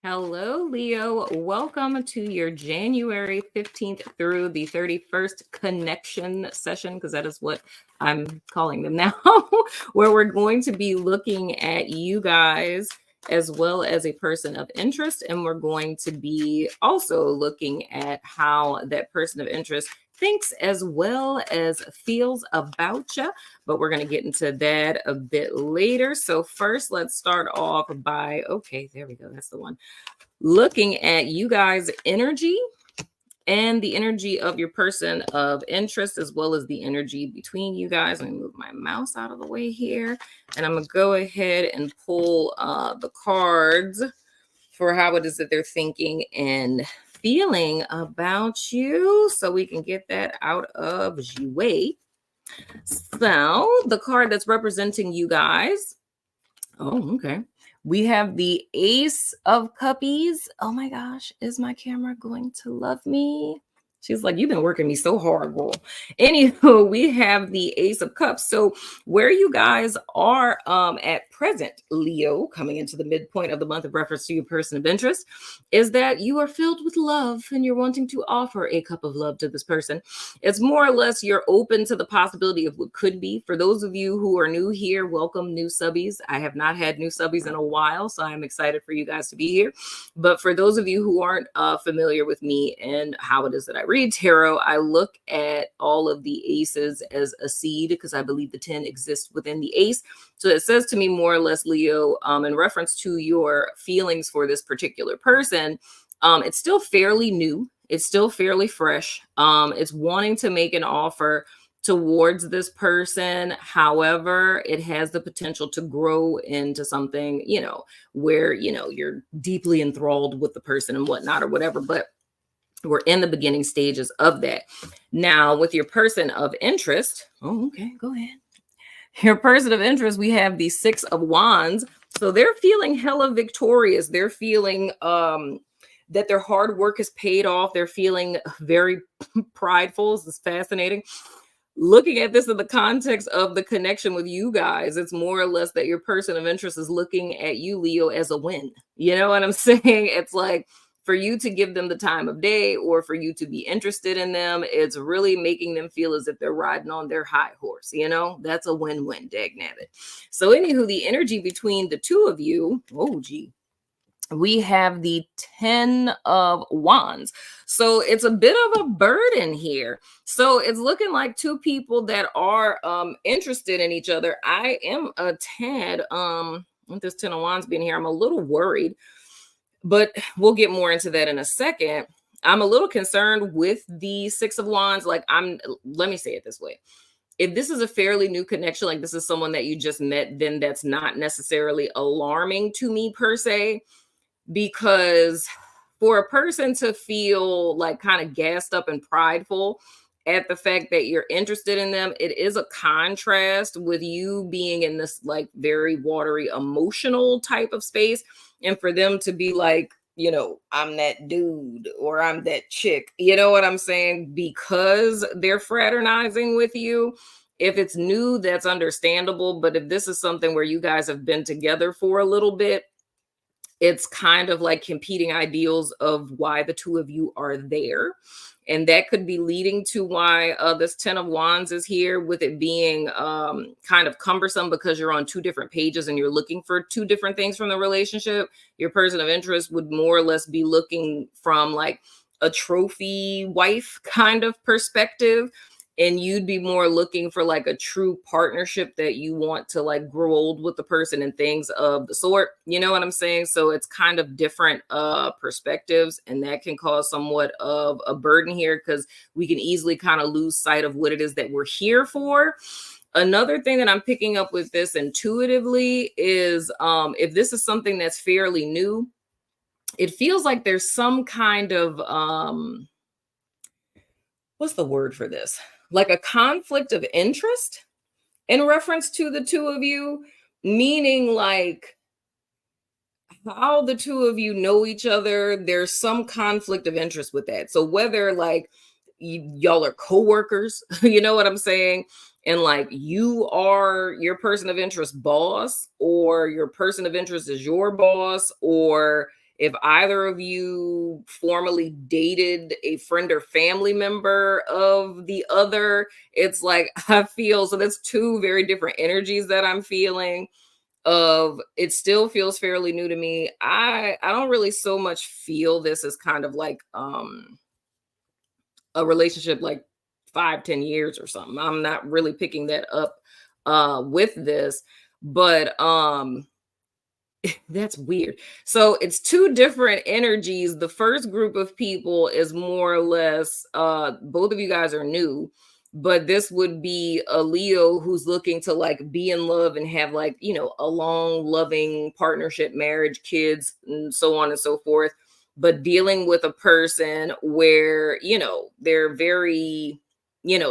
Hello, Leo. Welcome to your January 15th through the 31st connection session, because that is what I'm calling them now, where we're going to be looking at you guys as well as a person of interest. And we're going to be also looking at how that person of interest thinks as well as feels about you, but we're going to get into that a bit later. So first, let's start off by, okay, there we go. That's the one, looking at you guys' energy and the energy of your person of interest, as well as the energy between you guys. Let me move my mouse out of the way here. And I'm going to go ahead and pull the cards for how it is that they're thinking and feeling about you, so we can get that out of the way. So the card that's representing you guys, oh, okay. We have the Ace of Cuppies. Oh my gosh, is my camera going to love me? She's like, you've been working me so hard, girl. Anywho, we have the Ace of Cups. So where you guys are at present, Leo, coming into the midpoint of the month of reference to your person of interest, is that you are filled with love and you're wanting to offer a cup of love to this person. It's more or less you're open to the possibility of what could be. For those of you who are new here, welcome, new subbies. I have not had new subbies in a while, so I'm excited for you guys to be here. But for those of you who aren't familiar with me and how it is that I read tarot, I look at all of the aces as a seed, because I believe the 10 exists within the ace. So it says to me more or less, Leo, in reference to your feelings for this particular person, it's still fairly new. It's still fairly fresh. It's wanting to make an offer towards this person. However, it has the potential to grow into something, where, you're deeply enthralled with the person and whatnot or whatever. But we're in the beginning stages of that. Now, with your person of interest, oh, okay, go ahead. Your person of interest, we have the Six of Wands. So they're feeling hella victorious. They're feeling that their hard work has paid off. They're feeling very prideful. This is fascinating. Looking at this in the context of the connection with you guys, it's more or less that your person of interest is looking at you, Leo, as a win. You know what I'm saying? It's like, for you to give them the time of day or for you to be interested in them, it's really making them feel as if they're riding on their high horse. That's a win-win, dagnabbit. So anywho, the energy between the two of you, oh gee, we have the 10 of Wands. So it's a bit of a burden here. So it's looking like two people that are interested in each other. I am a tad, with this 10 of Wands being here, I'm a little worried, but we'll get more into that in a second. I'm a little concerned with the Six of Wands. Let me say it this way. If this is a fairly new connection, like this is someone that you just met, then that's not necessarily alarming to me per se, because for a person to feel like kind of gassed up and prideful at the fact that you're interested in them, it is a contrast with you being in this like very watery emotional type of space. And for them to be like, I'm that dude or I'm that chick, you know what I'm saying? Because they're fraternizing with you. If it's new, that's understandable. But if this is something where you guys have been together for a little bit, it's kind of like competing ideals of why the two of you are there. And that could be leading to why this 10 of Wands is here, with it being kind of cumbersome because you're on two different pages and you're looking for two different things from the relationship. Your person of interest would more or less be looking from like a trophy wife kind of perspective, and you'd be more looking for like a true partnership that you want to like grow old with the person and things of the sort. You know what I'm saying? So it's kind of different perspectives, and that can cause somewhat of a burden here because we can easily kind of lose sight of what it is that we're here for. Another thing that I'm picking up with this intuitively is if this is something that's fairly new, it feels like there's some kind of what's the word for this? Like a conflict of interest in reference to the two of you, meaning like how the two of you know each other, there's some conflict of interest with that. So whether like y'all are coworkers, you know what I'm saying? And like you are your person of interest boss, or your person of interest is your boss, or if either of you formerly dated a friend or family member of the other, it's like I feel so that's two very different energies that I'm feeling of it still feels fairly new to me. I don't really so much feel this as kind of like a relationship like 5, 10 years or something. I'm not really picking that up with this, but that's weird. So it's two different energies. The first group of people is more or less both of you guys are new, but this would be a Leo who's looking to like be in love and have like, a long loving partnership, marriage, kids, and so on and so forth. But dealing with a person where, they're very,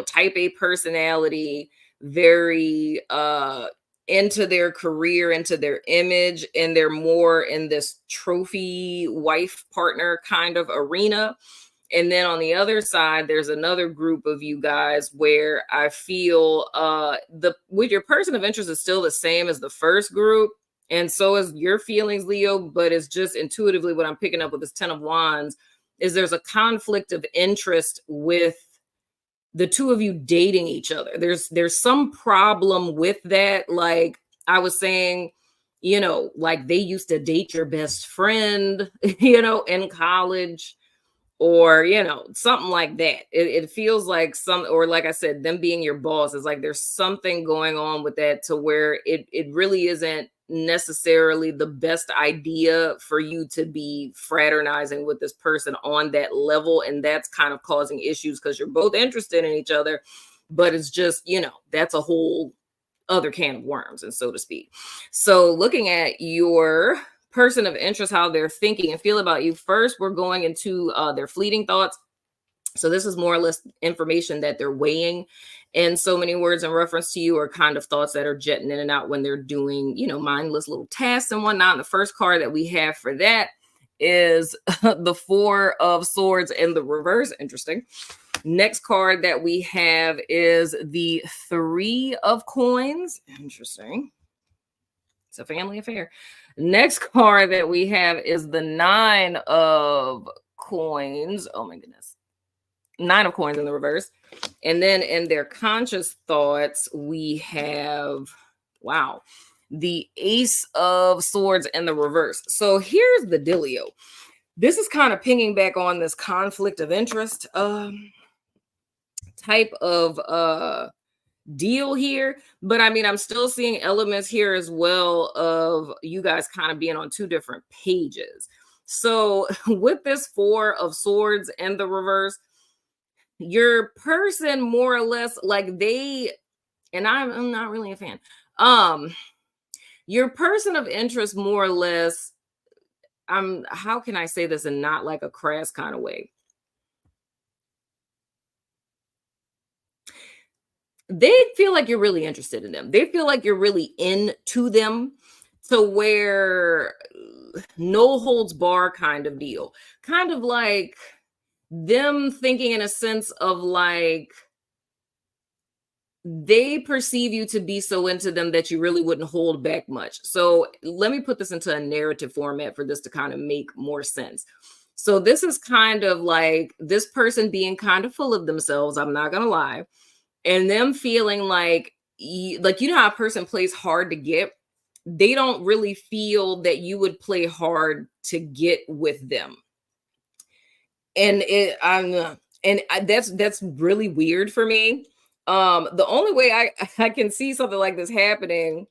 type A personality, very into their career, into their image, and they're more in this trophy wife partner kind of arena. And then on the other side, there's another group of you guys where I feel the with your person of interest is still the same as the first group. And so is your feelings, Leo, but it's just intuitively what I'm picking up with this 10 of Wands is there's a conflict of interest with the two of you dating each other. There's some problem with that. Like I was saying, like they used to date your best friend, in college or something like that. It feels like some, or like I said, them being your boss is like there's something going on with that to where it really isn't necessarily the best idea for you to be fraternizing with this person on that level, and that's kind of causing issues because you're both interested in each other, but it's just that's a whole other can of worms, and so to speak. So looking at your person of interest, how they're thinking and feel about you. First, we're going into their fleeting thoughts. So this is more or less information that they're weighing in so many words in reference to you, or kind of thoughts that are jetting in and out when they're doing, mindless little tasks and whatnot. And the first card that we have for that is the Four of Swords in the reverse. Interesting. Next card that we have is the Three of Coins. Interesting. It's a family affair. Next card that we have is the Nine of Coins. Oh my goodness. Nine of Coins in the reverse. And then in their conscious thoughts, we have, wow, the Ace of Swords in the reverse. So here's the dealio. This is kind of pinging back on this conflict of interest type of deal here, but I mean I'm still seeing elements here as well of you guys kind of being on two different pages. So with this Four of Swords and the reverse, your person more or less like they, and I'm not really a fan, your person of interest more or less, how can I say this in not like a crass kind of way, they feel like you're really interested in them. They feel like you're really into them, to where no holds bar kind of deal. Kind of like them thinking in a sense of like they perceive you to be so into them that you really wouldn't hold back much. So let me put this into a narrative format for this to kind of make more sense. So this is kind of like this person being kind of full of themselves, I'm not going to lie, and them feeling like how a person plays hard to get, they don't really feel that you would play hard to get with them. And that's really weird for me. The only way I can see something like this happening,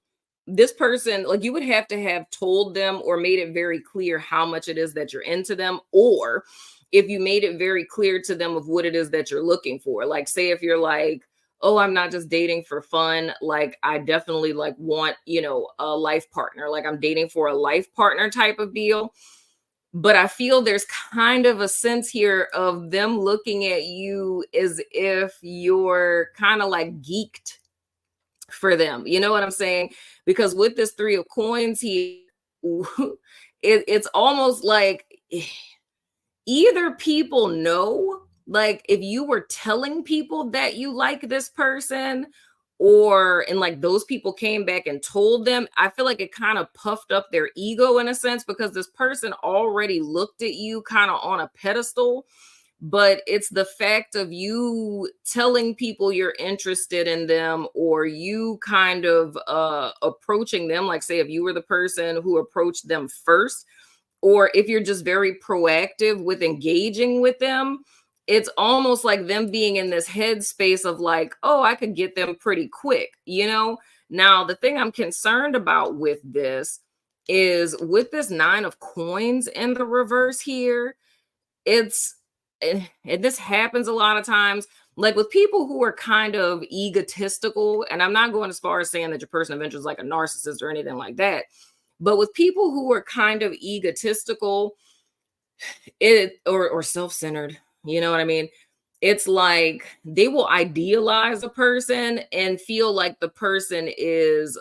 this person, like you would have to have told them or made it very clear how much it is that you're into them, or if you made it very clear to them of what it is that you're looking for. Like say if you're like, oh, I'm not just dating for fun, like I definitely like want, a life partner, like I'm dating for a life partner type of deal. But I feel there's kind of a sense here of them looking at you as if you're kind of like geeked for them. You know what I'm saying? Because with this Three of Coins here, it's almost like either people know, like if you were telling people that you like this person, or and like those people came back and told them, I feel like it kind of puffed up their ego in a sense, because this person already looked at you kind of on a pedestal. But it's the fact of you telling people you're interested in them, or you kind of approaching them, like say if you were the person who approached them first, or if you're just very proactive with engaging with them, it's almost like them being in this headspace of like, oh, I could get them pretty quick, you know? Now, the thing I'm concerned about with this is with this nine of coins in the reverse here, it's and this happens a lot of times, like with people who are kind of egotistical, and I'm not going as far as saying that your person of interest is like a narcissist or anything like that, but with people who are kind of egotistical, or self-centered, you know what I mean? It's like they will idealize a person and feel like the person is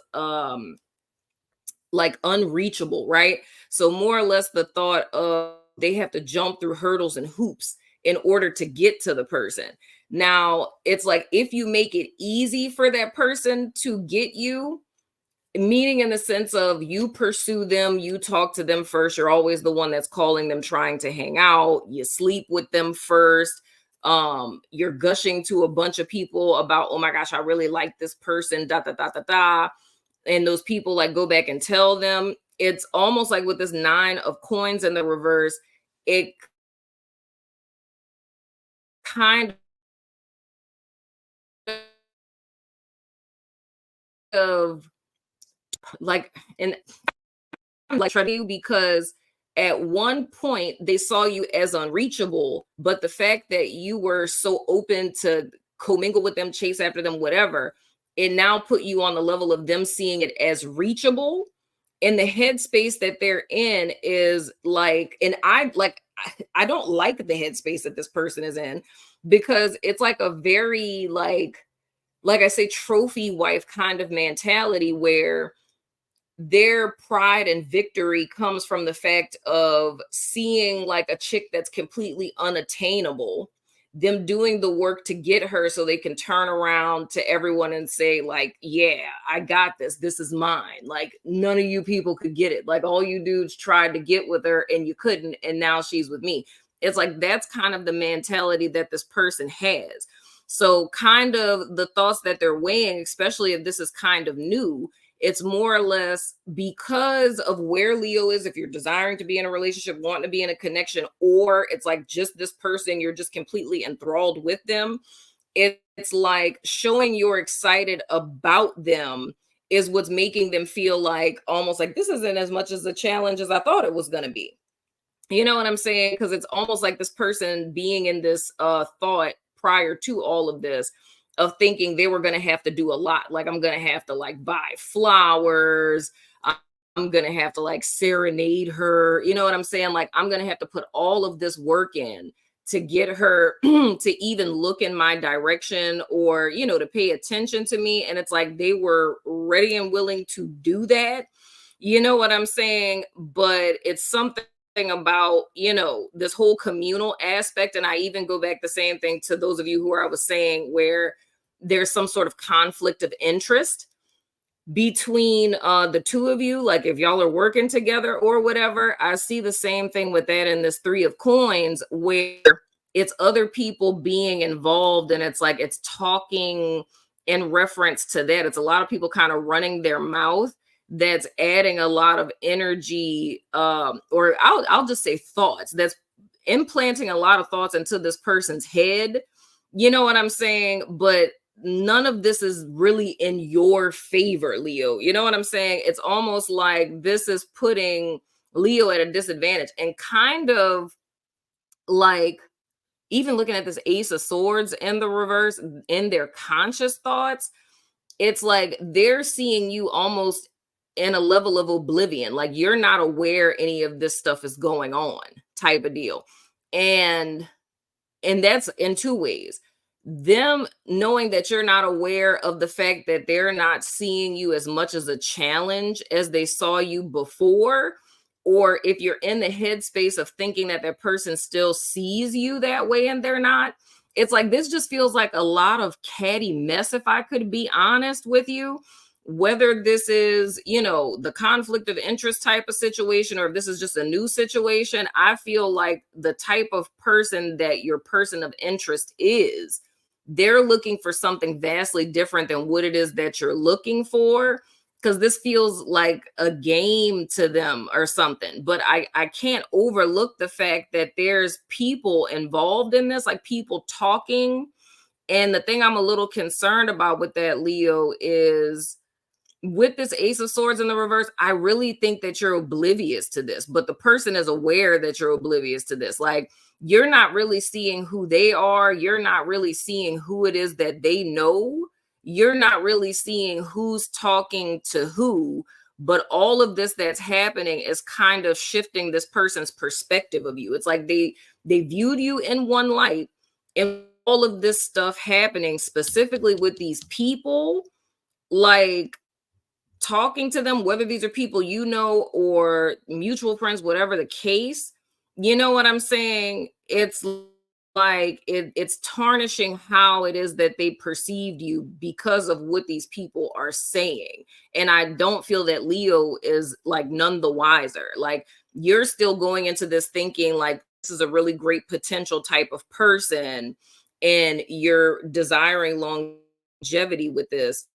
like unreachable, right? So more or less the thought of they have to jump through hurdles and hoops in order to get to the person. Now, it's like if you make it easy for that person to get you, meaning in the sense of you pursue them, you talk to them first, you're always the one that's calling them, trying to hang out, you sleep with them first, you're gushing to a bunch of people about, oh my gosh, I really like this person, da da da da da, and those people like go back and tell them. It's almost like with this nine of coins in the reverse, it kind of like, and like try to do, because at one point they saw you as unreachable, but the fact that you were so open to commingle with them, chase after them, whatever, it now put you on the level of them seeing it as reachable. And the headspace that they're in is like, and I don't like the headspace that this person is in, because it's like a very like I say, trophy wife kind of mentality, where their pride and victory comes from the fact of seeing like a chick that's completely unattainable, them doing the work to get her so they can turn around to everyone and say like, yeah, I got this, this is mine, like none of you people could get it, like all you dudes tried to get with her and you couldn't, and now she's with me. It's like that's kind of the mentality that this person has. So kind of the thoughts that they're weighing, especially if this is kind of new, it's more or less because of where Leo is. If you're desiring to be in a relationship, wanting to be in a connection, or it's like just this person, you're just completely enthralled with them. It's like showing you're excited about them is what's making them feel like almost like this isn't as much as a challenge as I thought it was going to be. You know what I'm saying? Because it's almost like this person being in this thought prior to all of this of thinking they were going to have to do a lot. Like, I'm going to have to like buy flowers. I'm going to have to like serenade her. You know what I'm saying? Like, I'm going to have to put all of this work in to get her to even look in my direction, or, you know, to pay attention to me. And it's like they were ready and willing to do that. You know what I'm saying? But it's something about, you know, this whole communal aspect. And I even go back the same thing to those of you who I was saying, where there's some sort of conflict of interest between the two of you, like if y'all are working together or whatever. I see the same thing with that in this three of coins, where it's other people being involved, and it's like it's talking in reference to that. It's a lot of people kind of running their mouth, that's adding a lot of energy, or I'll just say thoughts, that's implanting a lot of thoughts into this person's head. You know what I'm saying? But none of this is really in your favor, Leo. You know what I'm saying? It's almost like this is putting Leo at a disadvantage, and kind of like even looking at this ace of swords in the reverse in their conscious thoughts, it's like they're seeing you almost in a level of oblivion, like you're not aware any of this stuff is going on, type of deal. And that's in two ways. Them knowing that you're not aware of the fact that they're not seeing you as much as a challenge as they saw you before, or if you're in the headspace of thinking that that person still sees you that way and they're not, it's like this just feels like a lot of catty mess, if I could be honest with you. Whether this is, the conflict of interest type of situation, or if this is just a new situation, I feel like the type of person that your person of interest is, they're looking for something vastly different than what it is that you're looking for. Because this feels like a game to them or something. But I can't overlook the fact that there's people involved in this, like people talking. And the thing I'm a little concerned about with that, Leo, is with this Ace of Swords in the reverse, I really think that you're oblivious to this, but the person is aware that you're oblivious to this. Like, you're not really seeing who they are. You're not really seeing who it is that they know. You're not really seeing who's talking to who. But all of this that's happening is kind of shifting this person's perspective of you. It's like they viewed you in one light, and all of this stuff happening specifically with these people, like talking to them, whether these are people or mutual friends, whatever the case, you know what I'm saying? It's like it's tarnishing how it is that they perceived you because of what these people are saying. And I don't feel that Leo is like none the wiser. Like, you're still going into this thinking like this is a really great potential type of person, and you're desiring longevity with this.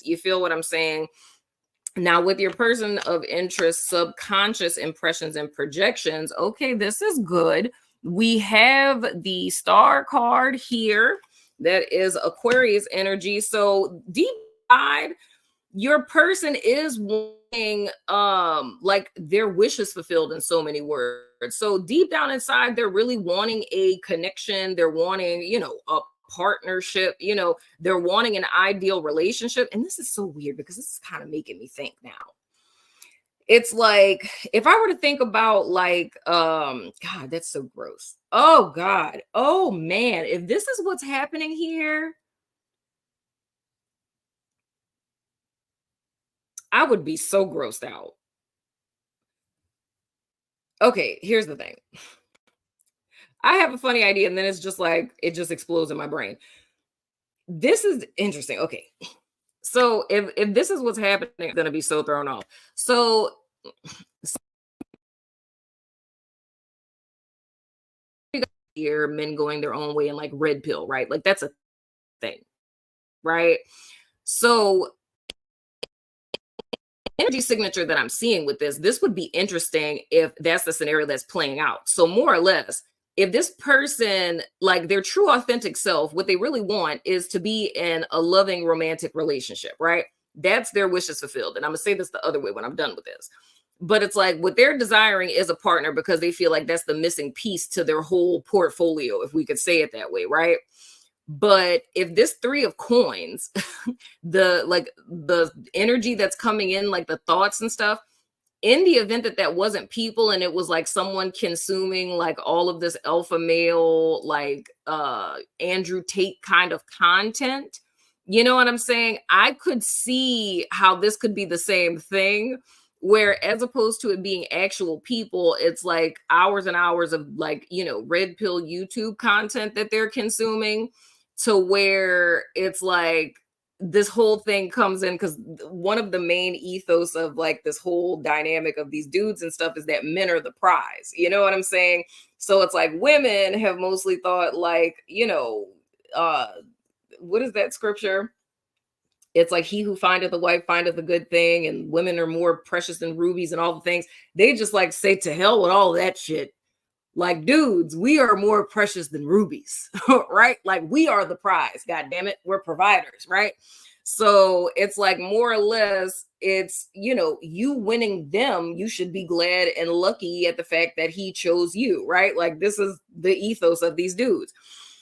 You feel what I'm saying? Now, with your person of interest, subconscious impressions and projections, okay, this is good. We have the star card here that is Aquarius energy. So, deep inside, your person is wanting like their wishes fulfilled in so many words. So deep down inside, they're really wanting a connection. They're wanting, a partnership, they're wanting an ideal relationship. And this is so weird because this is kind of making me think now. It's like, if I were to think about like God, that's so gross. Oh God. Oh man, if this is what's happening here, I would be so grossed out. Okay, here's the thing. I have a funny idea, and then it's just like it just explodes in my brain. This is interesting. Okay. So if this is what's happening, I'm gonna be so thrown off. So you got here men going their own way and like red pill, right? Like that's a thing, right? So energy signature that I'm seeing with this would be interesting if that's the scenario that's playing out. So more or less, if this person, like their true authentic self, what they really want is to be in a loving romantic relationship, right? That's their wishes fulfilled. And I'm gonna say this the other way when I'm done with this. But it's like what they're desiring is a partner because they feel like that's the missing piece to their whole portfolio, if we could say it that way, right? But if this three of coins, the energy that's coming in, like the thoughts and stuff, in the event that that wasn't people and it was like someone consuming like all of this alpha male, like Andrew Tate kind of content, you know what I'm saying? I could see how this could be the same thing, where as opposed to it being actual people, it's like hours and hours of like, red pill YouTube content that they're consuming, to where it's like this whole thing comes in because one of the main ethos of like this whole dynamic of these dudes and stuff is that men are the prize. You know what I'm saying? So it's like women have mostly thought like, uh, what is that scripture? It's like he who findeth a wife findeth a good thing, and women are more precious than rubies and all the things. They just like say to hell with all that shit. Like, dudes, we are more precious than rubies, right? Like, we are the prize. God damn it, we're providers, right? So it's like more or less, it's you winning them. You should be glad and lucky at the fact that he chose you, right? Like, this is the ethos of these dudes.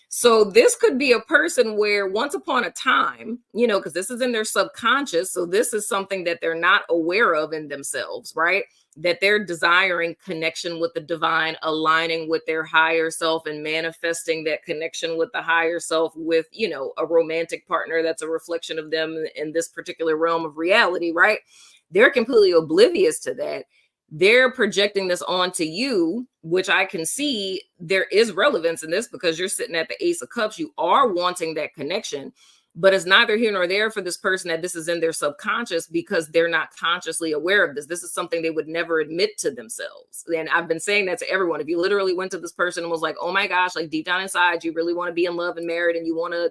So this could be a person where once upon a time, because this is in their subconscious. So this is something that they're not aware of in themselves, right? That they're desiring connection with the divine, aligning with their higher self and manifesting that connection with the higher self with, a romantic partner that's a reflection of them in this particular realm of reality, right? They're completely oblivious to that. they're projecting this onto you, which I can see there is relevance in this because you're sitting at the Ace of Cups. You are wanting that connection, but it's neither here nor there for this person that this is in their subconscious because they're not consciously aware of this. This is something they would never admit to themselves. And I've been saying that to everyone. If you literally went to this person and was like, oh my gosh, like deep down inside, you really want to be in love and married and you want to,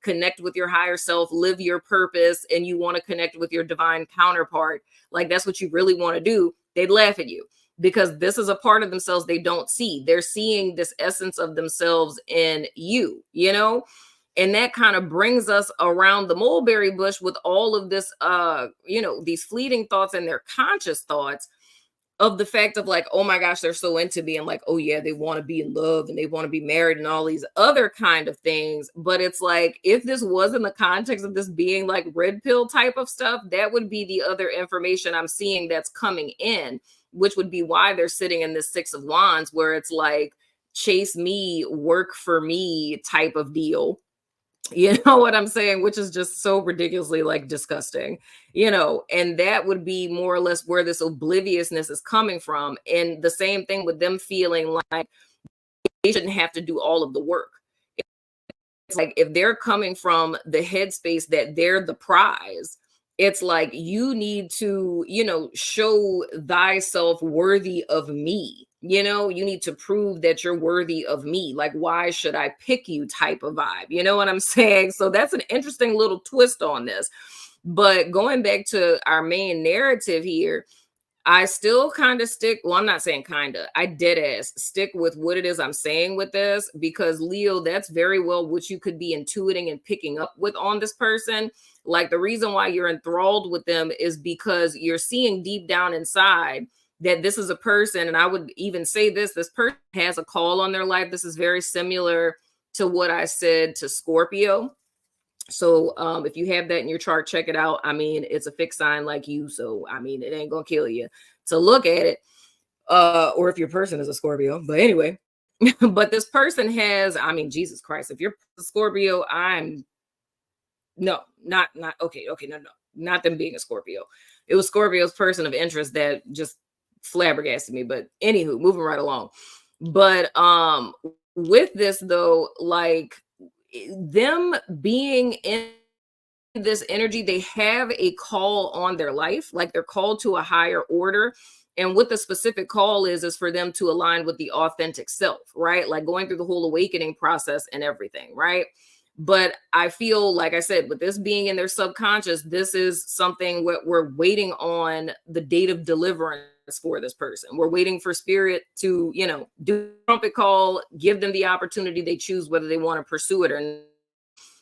connect with your higher self, live your purpose, and you want to connect with your divine counterpart, like that's what you really want to do, they'd laugh at you because this is a part of themselves they don't see. They're seeing this essence of themselves in you, And that kind of brings us around the mulberry bush with all of this, these fleeting thoughts and their conscious thoughts of the fact of like, oh my gosh, they're so into being like, oh yeah, they want to be in love and they want to be married and all these other kind of things. But it's like, if this was in the context of this being like red pill type of stuff, that would be the other information I'm seeing that's coming in, which would be why they're sitting in this Six of Wands, where it's like, chase me, work for me type of deal. You know what I'm saying? Which is just so ridiculously like disgusting, and that would be more or less where this obliviousness is coming from. And the same thing with them feeling like they shouldn't have to do all of the work. It's like if they're coming from the headspace that they're the prize, it's like you need to, show thyself worthy of me. You need to prove that you're worthy of me. Like, why should I pick you type of vibe? You know what I'm saying? So that's an interesting little twist on this. But going back to our main narrative here, I still kind of stick. Well, I'm not saying kind of. I dead ass stick with what it is I'm saying with this because Leo, that's very well what you could be intuiting and picking up with on this person. Like the reason why you're enthralled with them is because you're seeing deep down inside that this is a person. And I would even say this person has a call on their life. This is very similar to what I said to Scorpio. So if you have that in your chart, check it out. I mean, it's a fixed sign like you. So, I mean, it ain't going to kill you to look at it. Or if your person is a Scorpio. But anyway, but this person has, I mean, Jesus Christ, if you're a Scorpio, not okay, no, not them being a Scorpio. It was Scorpio's person of interest that just flabbergasted me. But anywho, moving right along. But with this though, like them being in this energy, they have a call on their life, like they're called to a higher order. And what the specific call is for them to align with the authentic self, right? Like going through the whole awakening process and everything, right? But I feel, like I said, with this being in their subconscious, this is something we're waiting on the date of deliverance for this person. We're waiting for spirit to, do a trumpet call, give them the opportunity. They choose whether they want to pursue it or not.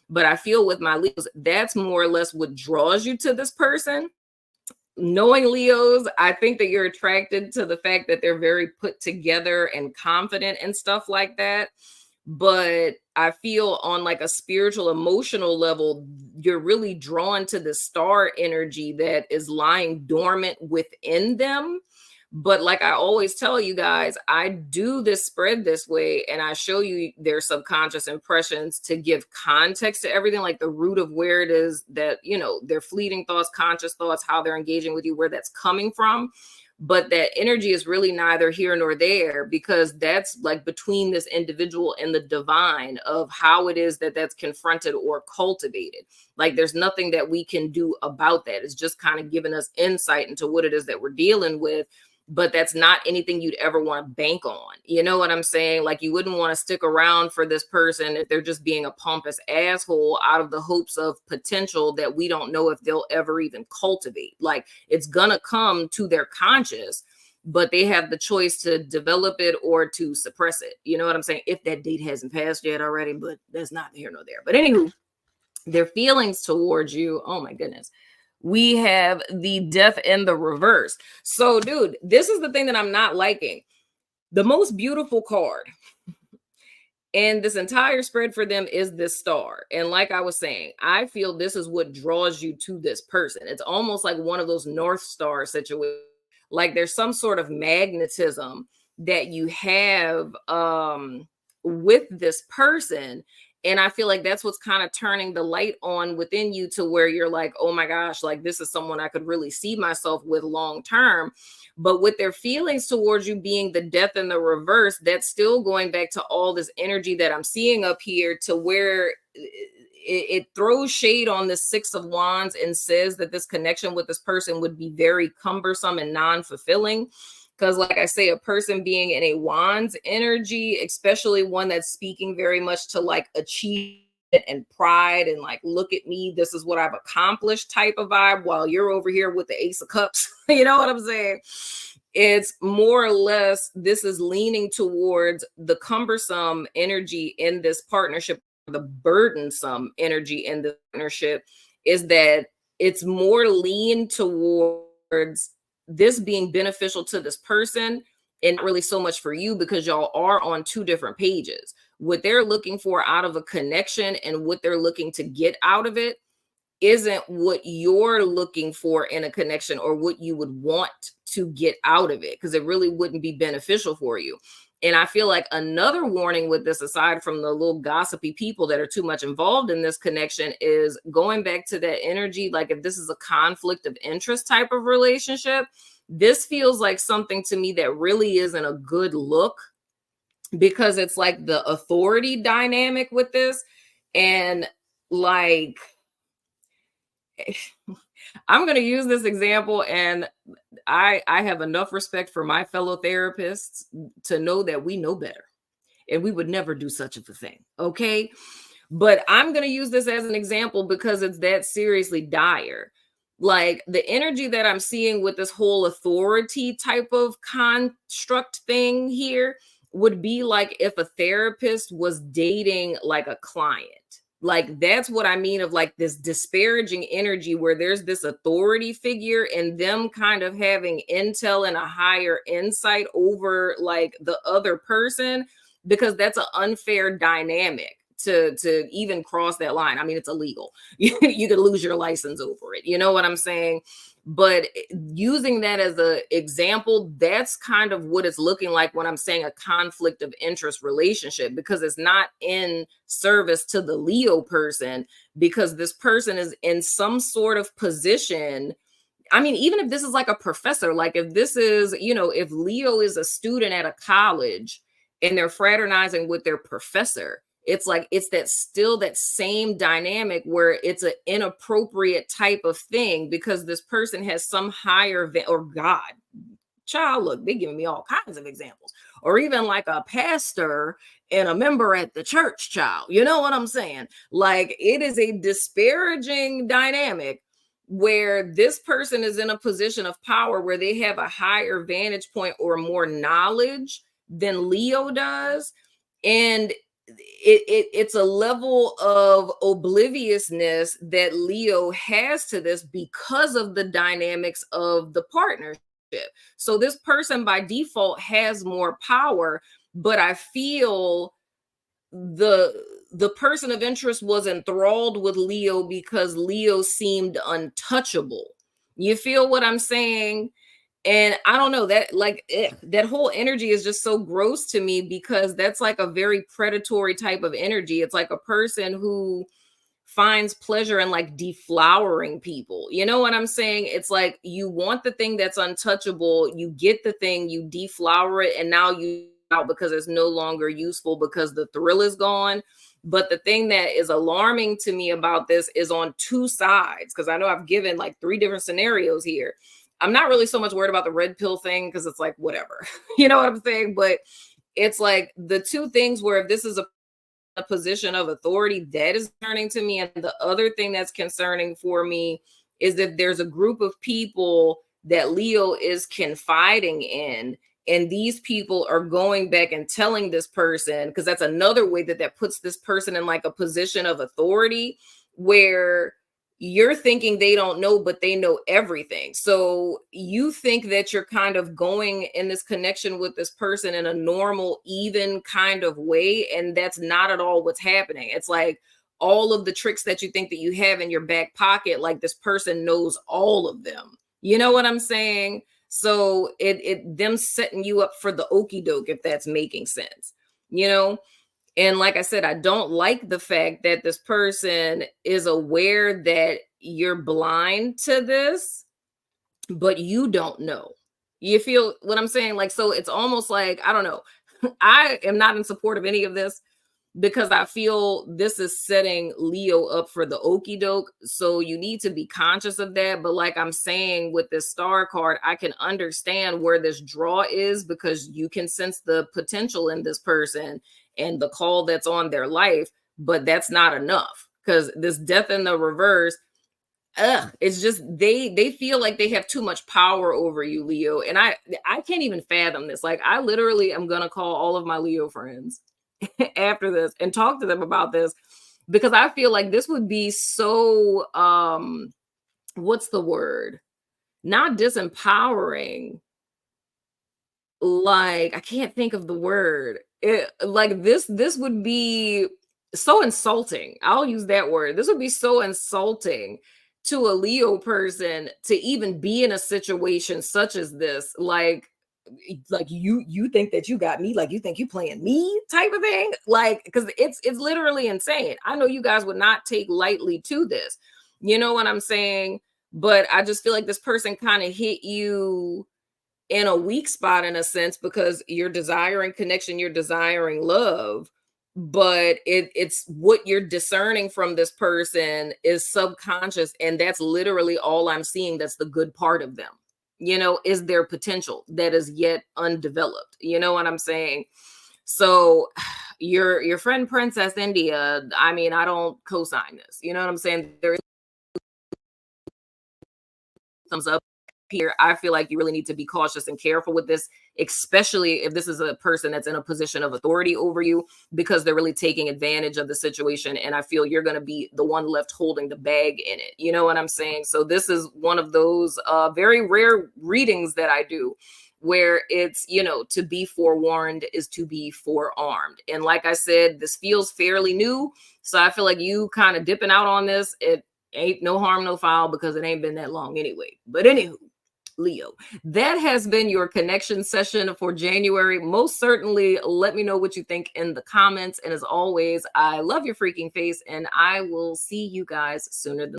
But I feel with my Leos, that's more or less what draws you to this person. Knowing Leos, I think that you're attracted to the fact that they're very put together and confident and stuff like that. But I feel on like a spiritual, emotional level, you're really drawn to the star energy that is lying dormant within them. But like I always tell you guys, I do this spread this way and I show you their subconscious impressions to give context to everything, like the root of where it is that, their fleeting thoughts, conscious thoughts, how they're engaging with you, where that's coming from. But that energy is really neither here nor there because that's like between this individual and the divine of how it is that that's confronted or cultivated. Like there's nothing that we can do about that. It's just kind of giving us insight into what it is that we're dealing with. But that's not anything you'd ever want to bank on. You know what I'm saying? Like you wouldn't want to stick around for this person if they're just being a pompous asshole out of the hopes of potential that we don't know if they'll ever even cultivate. Like it's gonna come to their conscious, but they have the choice to develop it or to suppress it. You know what I'm saying? If that date hasn't passed yet already, but that's not here nor there. But anywho, their feelings towards you, oh my goodness. We have the death in the reverse. So, dude, this is the thing that I'm not liking. The most beautiful card in this entire spread for them is this star. And like I was saying, I feel this is what draws you to this person. It's almost like one of those North Star situations. Like there's some sort of magnetism that you have with this person. And I feel like that's what's kind of turning the light on within you to where you're like, oh my gosh, like this is someone I could really see myself with long term. But with their feelings towards you being the death in the reverse, that's still going back to all this energy that I'm seeing up here to where it throws shade on the Six of Wands and says that this connection with this person would be very cumbersome and non-fulfilling. Because, like I say, a person being in a Wands energy, especially one that's speaking very much to like achievement and pride and like, look at me, this is what I've accomplished type of vibe, while you're over here with the Ace of Cups. You know what I'm saying? It's more or less, this is leaning towards the cumbersome energy in this partnership, the burdensome energy in the partnership, is that it's more lean towards this being beneficial to this person and not really so much for you, because y'all are on two different pages. What they're looking for out of a connection and what they're looking to get out of it isn't what you're looking for in a connection or what you would want to get out of it, because it really wouldn't be beneficial for you. And I feel like another warning with this, aside from the little gossipy people that are too much involved in this connection, is going back to that energy. Like if this is a conflict of interest type of relationship, this feels like something to me that really isn't a good look, because it's like the authority dynamic with this. And like, I'm going to use this example, and I have enough respect for my fellow therapists to know that we know better and we would never do such a thing. Okay. But I'm going to use this as an example because it's that seriously dire. Like the energy that I'm seeing with this whole authority type of construct thing here would be like if a therapist was dating like a client. Like that's what I mean, of like this disparaging energy where there's this authority figure and them kind of having intel and a higher insight over like the other person, because that's an unfair dynamic to even cross that line. I mean, it's illegal. You could lose your license over it. You know what I'm saying? But using that as an example, that's kind of what it's looking like when I'm saying a conflict of interest relationship, because it's not in service to the Leo person, because this person is in some sort of position. I mean, even if this is like a professor, like if this is, if Leo is a student at a college and they're fraternizing with their professor, it's like it's that same dynamic where it's an inappropriate type of thing, because this person has some higher or God, child, look, they're giving me all kinds of examples, or even like a pastor and a member at the church, child. You know what I'm saying? Like it is a disparaging dynamic where this person is in a position of power where they have a higher vantage point or more knowledge than Leo does. And it's a level of obliviousness that Leo has to this because of the dynamics of the partnership. So this person by default has more power, but I feel the person of interest was enthralled with Leo because Leo seemed untouchable. You feel what I'm saying? And I don't know, that like that whole energy is just so gross to me, because that's like a very predatory type of energy. It's like a person who finds pleasure in like deflowering people. You know what I'm saying? It's like you want the thing that's untouchable, you get the thing, you deflower it, and now you out because it's no longer useful because the thrill is gone. But the thing that is alarming to me about this is on two sides, because I know I've given like three different scenarios here. I'm not really so much worried about the red pill thing because it's like, whatever, you know what I'm saying? But it's like the two things where if this is a position of authority, that is concerning to me. And the other thing that's concerning for me is if there's a group of people that Leo is confiding in, and these people are going back and telling this person, because that's another way that puts this person in like a position of authority where you're thinking they don't know, but they know everything. So you think that you're kind of going in this connection with this person in a normal, even kind of way. And that's not at all what's happening. It's like all of the tricks that you think that you have in your back pocket, like this person knows all of them. You know what I'm saying? So it them setting you up for the okey doke, if that's making sense, you know? And like I said, I don't like the fact that this person is aware that you're blind to this, but you don't know. You feel what I'm saying? Like, so it's almost like, I don't know. I am not in support of any of this because I feel this is setting Leo up for the okey doke. So you need to be conscious of that. But like I'm saying with this star card, I can understand where this draw is because you can sense the potential in this person and the call that's on their life. But that's not enough because this death in the reverse, it's just they feel like they have too much power over you, Leo. And I can't even fathom this. Like I literally am gonna call all of my Leo friends after this and talk to them about this because I feel like this would be so what's the word? Not disempowering. Like I can't think of the word. Like this would be so insulting. I'll use that word. This would be so insulting to a Leo person to even be in a situation such as this. Like you think that you got me, like you think you playing me type of thing, like because it's literally insane. I know you guys would not take lightly to this, you know what I'm saying, but I just feel like this person kind of hit you in a weak spot in a sense because you're desiring connection, you're desiring love, but it's what you're discerning from this person is subconscious, and that's literally all I'm seeing. That's the good part of them, is their potential that is yet undeveloped. You know what I'm saying? So your friend Princess India, I mean, I don't co-sign this. You know what I'm saying? There is thumbs up here. I feel like you really need to be cautious and careful with this, especially if this is a person that's in a position of authority over you, because they're really taking advantage of the situation. And I feel you're going to be the one left holding the bag in it. You know what I'm saying? So this is one of those very rare readings that I do where it's, to be forewarned is to be forearmed. And like I said, this feels fairly new. So I feel like you kind of dipping out on this. It ain't no harm, no foul, because it ain't been that long anyway. But anywho, Leo, that has been your connection session for January. Most certainly, let me know what you think in the comments. And as always, I love your freaking face, and I will see you guys sooner than